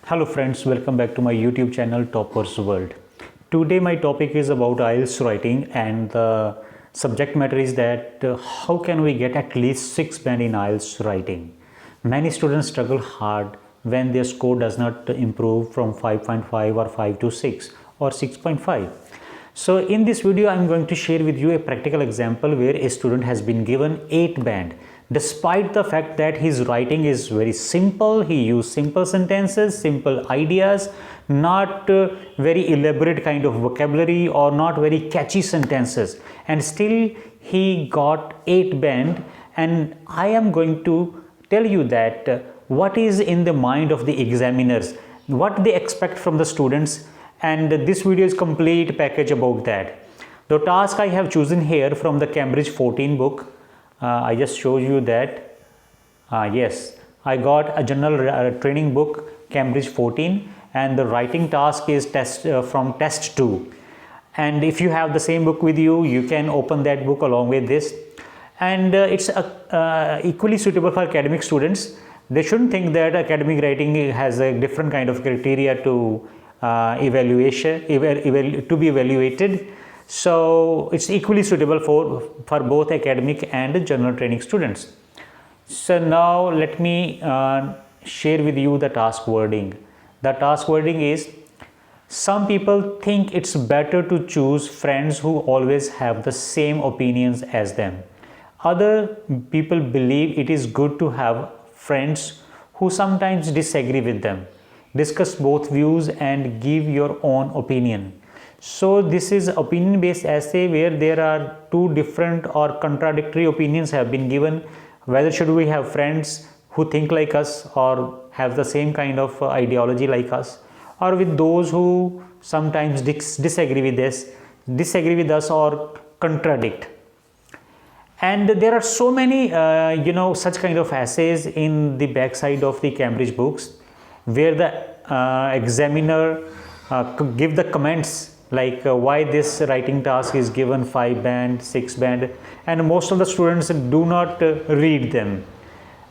Hello friends, welcome back to my YouTube channel Toppers World. Today my topic is about IELTS writing and the subject matter is that how can we get at least 6 band in IELTS writing. Many students struggle hard when their score does not improve from 5.5 or 5 to 6 or 6.5. So in this video I am going to share with you a practical example where a student has been given 8 band. Despite the fact that his writing is very simple, he used simple sentences, simple ideas, not very elaborate kind of vocabulary or not very catchy sentences, and still he got 8 band. And I am going to tell you that what is in the mind of the examiners, what they expect from the students, and this video is complete package about that. The task I have chosen here from the Cambridge 14 book. I just show you that yes, I got a general training book Cambridge 14 and the writing task is from test 2, and if you have the same book with you, you can open that book along with this, and it's equally suitable for academic students. They shouldn't think that academic writing has a different kind of criteria to to be evaluated. So it's equally suitable for both academic and general training students. So now let me share with you the task wording. The task wording is: some people think it's better to choose friends who always have the same opinions as them. Other people believe it is good to have friends who sometimes disagree with them. Discuss both views and give your own opinion. So this is opinion based essay where there are two different or contradictory opinions have been given. Whether should we have friends who think like us or have the same kind of ideology like us, or with those who sometimes disagree with us or contradict. And there are so many such kind of essays in the backside of the Cambridge books where the examiner give the comments like why this writing task is given 5 band, 6 band, and most of the students do not read them.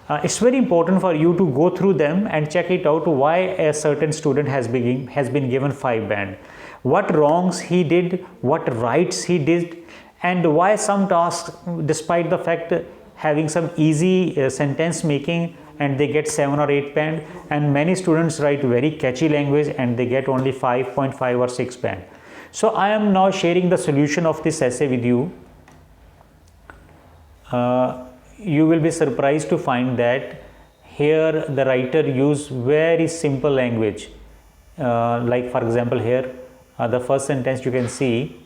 It's very important for you to go through them and check it out why a certain student has been given 5 band, what wrongs he did, what rights he did, and why some tasks, despite the fact having some easy sentence making, and they get 7 or 8 band, and many students write very catchy language and they get only 5.5 or 6 band. So I am now sharing the solution of this essay with you. You will be surprised to find that here the writer used very simple language. Like for example here, the first sentence you can see,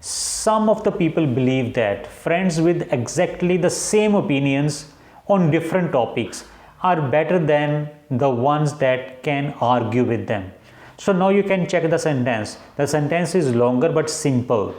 some of the people believe that friends with exactly the same opinions on different topics are better than the ones that can argue with them. So now you can check the sentence. The sentence is longer but simple.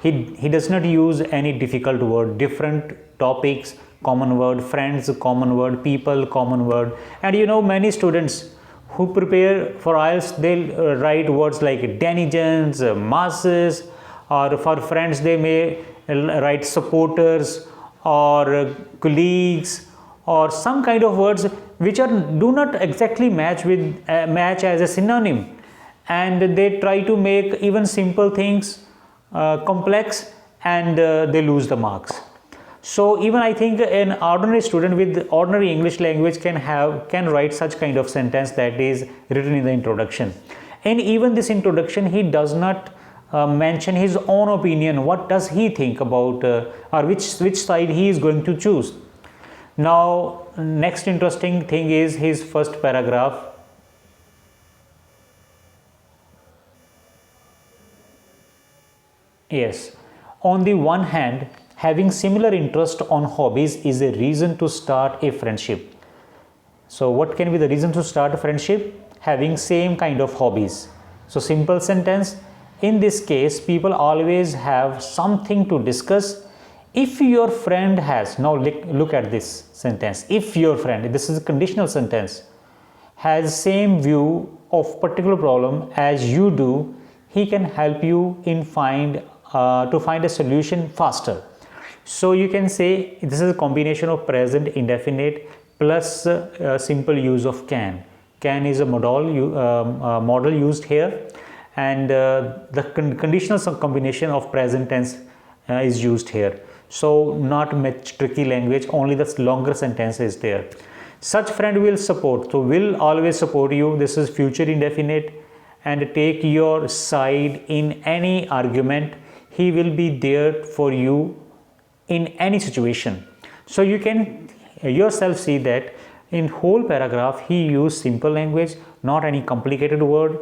He does not use any difficult word. Different topics, common word, friends, common word, people, common word. And you know, many students who prepare for IELTS, they'll write words like denizens, masses, or for friends they may write supporters or colleagues, or some kind of words which do not exactly match as a synonym, and they try to make even simple things complex, and they lose the marks. So even I think an ordinary student with ordinary English language can write such kind of sentence that is written in the introduction. And even this introduction, he does not mention his own opinion. What does he think about or which side he is going to choose. Now next interesting thing is his first paragraph. Yes, on the one hand, having similar interest on hobbies is a reason to start a friendship. So what can be the reason to start a friendship? Having same kind of hobbies. So simple sentence. In this case, people always have something to discuss. If your friend has, now look at this sentence, if your friend, this is a conditional sentence, has same view of particular problem as you do, he can help you in to find a solution faster. So you can say this is a combination of present indefinite plus simple use of can. Can is a model used here, and the conditional combination of present tense is used here. So not much tricky language, only the longer sentence is there. Such friend will support, so will always support you. This is future indefinite, and take your side in any argument. He will be there for you in any situation. So you can yourself see that in whole paragraph he used simple language, not any complicated word,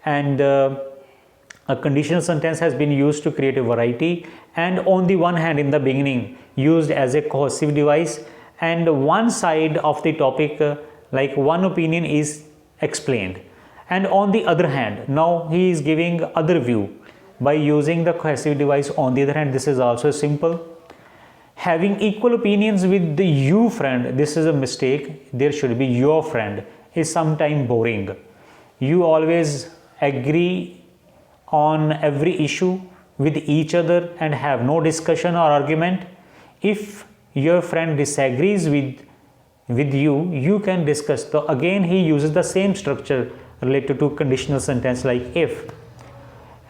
and a conditional sentence has been used to create a variety, and on the one hand in the beginning used as a cohesive device, and one side of the topic like one opinion is explained, and on the other hand now he is giving other view by using the cohesive device. On the other hand, this is also simple. Having equal opinions with the you friend, this is a mistake. There should be your friend, is sometimes boring. You always agree on every issue with each other and have no discussion or argument. If your friend disagrees with you, you can discuss. So again he uses the same structure related to conditional sentence like if,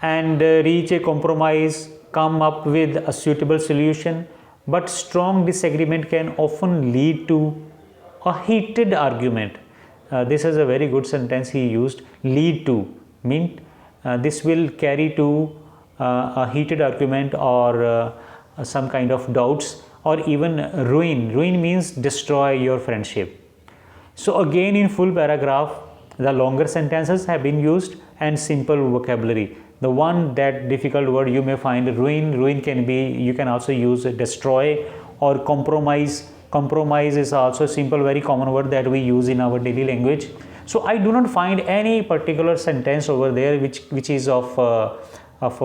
and reach a compromise, come up with a suitable solution. But strong disagreement can often lead to a heated argument. This is a very good sentence he used. Lead to mean this will carry to a heated argument, or some kind of doubts, or even ruin. Ruin means destroy your friendship. So again in full paragraph the longer sentences have been used and simple vocabulary. The one that difficult word you may find ruin. Ruin can be, you can also use destroy or compromise. Compromise is also a simple very common word that we use in our daily language. So I do not find any particular sentence over there which is of a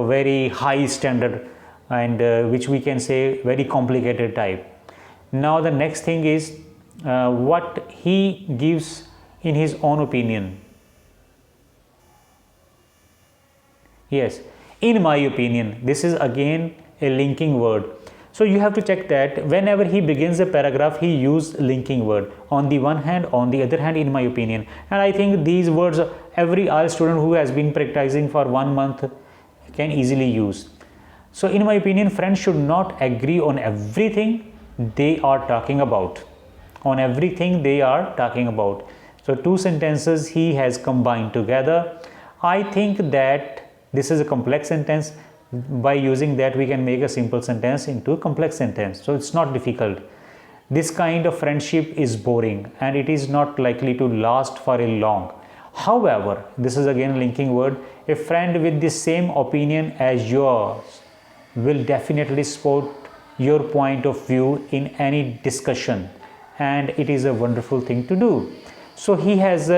very high standard, and which we can say very complicated type. Now the next thing is what he gives in his own opinion. Yes, in my opinion, this is again a linking word. So you have to check that whenever he begins a paragraph, he use linking word. On the one hand, on the other hand, in my opinion. And I think these words every IELTS student who has been practicing for 1 month can easily use. So in my opinion, friends should not agree on everything they are talking about. On everything they are talking about. So two sentences he has combined together. I think that this is a complex sentence. By using that we can make a simple sentence into a complex sentence. So it's not difficult. This kind of friendship is boring and it is not likely to last for a long. However, this is again linking word. A friend with the same opinion as yours will definitely support your point of view in any discussion, and it is a wonderful thing to do. So he has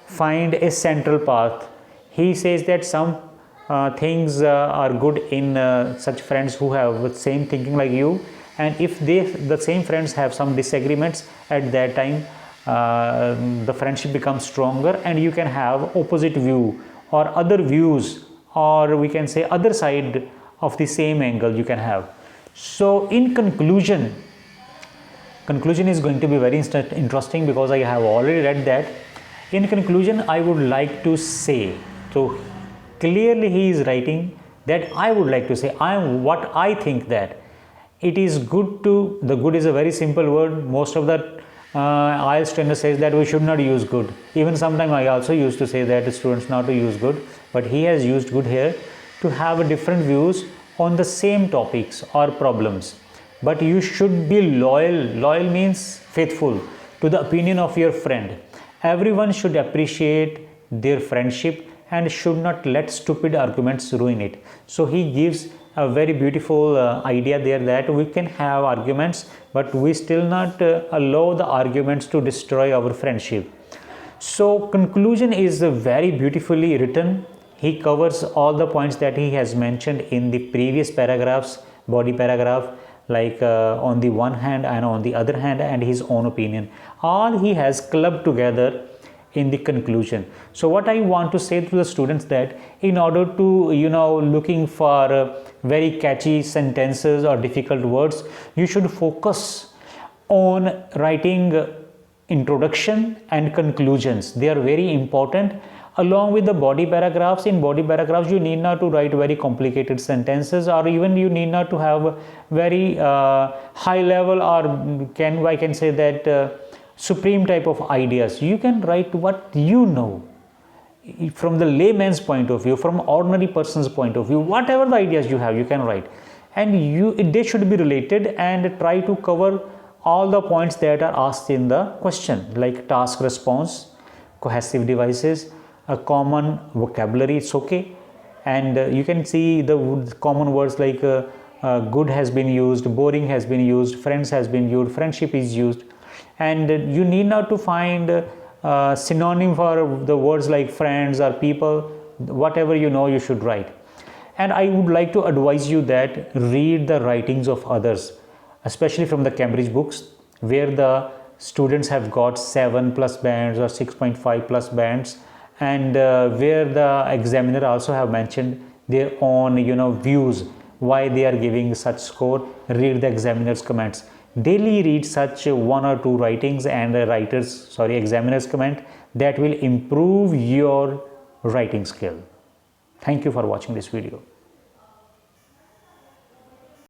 find a central path. He says that some things are good in such friends who have same thinking like you, and if the same friends have some disagreements, at that time the friendship becomes stronger and you can have opposite view or other views, or we can say other side of the same angle you can have. So in conclusion is going to be very interesting because I have already read that. In conclusion, I would like to say, so clearly he is writing that I would like to say what I think, that it is good to, the good is a very simple word. Most of the IELTS students says that we should not use good. Even sometimes I also used to say that students not to use good, but he has used good here to have different views on the same topics or problems. But you should be loyal. Loyal means faithful to the opinion of your friend. Everyone should appreciate their friendship and should not let stupid arguments ruin it. So he gives a very beautiful idea there that we can have arguments, but we still not allow the arguments to destroy our friendship. So conclusion is very beautifully written. He covers all the points that he has mentioned in the previous paragraphs, body paragraph, like on the one hand and on the other hand, and his own opinion. All he has clubbed together in the conclusion. So what I want to say to the students, that in order to looking for very catchy sentences or difficult words, you should focus on writing introduction and conclusions. They are very important. Along with the body paragraphs, in body paragraphs you need not to write very complicated sentences, or even you need not to have very high level, or I can say that supreme type of ideas. You can write what you know from the layman's point of view, from ordinary person's point of view. Whatever the ideas you have, you can write, and they should be related, and try to cover all the points that are asked in the question, like task response, cohesive devices, a common vocabulary. It's okay, and you can see the common words like good has been used, boring has been used, friends has been used, friendship is used, and you need not to find synonym for the words like friends or people. Whatever you know, you should write. And I would like to advise you that read the writings of others, especially from the Cambridge books, where the students have got 7+ bands or 6.5+ bands, and where the examiner also have mentioned their own views why they are giving such score. Read the examiner's comments. Daily read such 1 or 2 writings and examiner's comment. That will improve your writing skill. Thank you for watching this video.